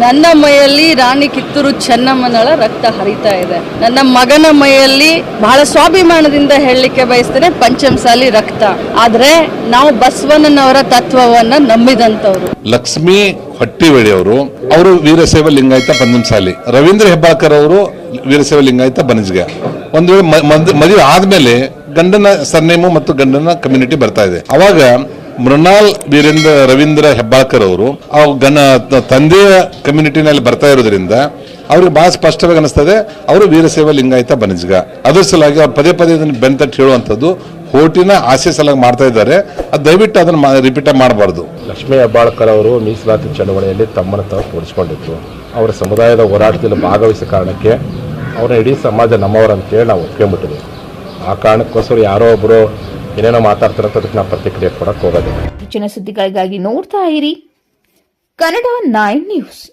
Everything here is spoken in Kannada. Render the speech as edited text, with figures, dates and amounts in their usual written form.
ನನ್ನ ಮೈಯಲ್ಲಿ ರಾಣಿ ಕಿತ್ತೂರು ಚೆನ್ನಮ್ಮನಳ ರಕ್ತ ಹರಿತಾ ಇದೆ. ನನ್ನ ಮಗನ ಮೈಯಲ್ಲಿ ಬಹಳ ಸ್ವಾಭಿಮಾನದಿಂದ ಹೇಳಲಿಕ್ಕೆ ಬಯಸ್ತೇನೆ, ಪಂಚಮಸಾಲಿ ರಕ್ತ. ಆದ್ರೆ ನಾವು ಬಸವಣ್ಣನವರ ತತ್ವವನ್ನ ನಂಬಿದಂತವ್ರು. ಲಕ್ಷ್ಮೀ ಹೊಟ್ಟಿವೇಳಿ ಅವರು ವೀರಶೈವ ಲಿಂಗಾಯತ ಪಂಚಮಸಾಲಿ. ರವೀಂದ್ರ ಹೆಬ್ಬಾಳ್ಕರ್ ಅವರು ವೀರಶೈವ ಲಿಂಗಾಯತ ಬನಜ್ಗ. ಒಂದು ವೇಳೆ ಮದುವೆ ಆದ್ಮೇಲೆ ಗಂಡನ ಸರ್ನೇಮು ಮತ್ತು ಗಂಡನ ಕಮ್ಯುನಿಟಿ ಬರ್ತಾ ಇದೆ. ಅವಾಗ ಮೃಣಾಲ್ ರವೀಂದ್ರ ಹೆಬ್ಬಾಳ್ಕರ್ ಅವರು ತಂದೆಯ ಕಮ್ಯುನಿಟಿನಲ್ಲಿ ಬರ್ತಾ ಇರೋದ್ರಿಂದ ಅವ್ರಿಗೆ ಬಹಳ ಸ್ಪಷ್ಟವಾಗಿ ಅನಿಸ್ತದೆ ಅವರು ವೀರಶೈವ ಲಿಂಗಾಯತ ಬನಜ್ಗ. ಅದ್ರ ಸಲುವಾಗಿ ಅವ್ರು ಪದೇ ಪದೇ ಇದನ್ನು ಬೆಂತಟ್ಟು ಹೇಳುವಂಥದ್ದು ಹೋಟಿನ ಆಸೆ ಸಲುವಾಗಿ ಮಾಡ್ತಾ ಇದ್ದಾರೆ. ಅದು ದಯವಿಟ್ಟು ಅದನ್ನು ರಿಪೀಟ್ ಮಾಡಬಾರ್ದು. ಲಕ್ಷ್ಮೀ ಹೆಬ್ಬಾಳ್ಕರ್ ಅವರು ಮೀಸಲಾತಿ ಚಳವಳಿಯಲ್ಲಿ ತಮ್ಮನ್ನು ತಾವು ತೋರಿಸ್ಕೊಂಡಿದ್ರು. ಅವರ ಸಮುದಾಯದ ಹೋರಾಟದಲ್ಲಿ ಭಾಗವಹಿಸಿದ ಕಾರಣಕ್ಕೆ ಅವರ ಇಡೀ ಸಮಾಜ ನಮ್ಮವರಂತೇಳಿ ನಾವು ಒಪ್ಕೊಂಡ್ಬಿಟ್ಟಿದ್ದೀವಿ. ಆ ಕಾರಣಕ್ಕೋಸ್ಕರ ಯಾರೋ ಒಬ್ಬರು ಏನೇನೋ ಮಾತಾಡ್ತಾರೆ ಅಂತ ಅದಕ್ಕೆ ನಾವು ಪ್ರತಿಕ್ರಿಯೆ ಕೊಡಕ್ಕೆ ಹೋಗೋದಿಲ್ಲ. ಹೆಚ್ಚಿನ ಸುದ್ದಿಗಳಿಗಾಗಿ ನೋಡ್ತಾ ಇರಿ ಕನ್ನಡ 9 ನ್ಯೂಸ್.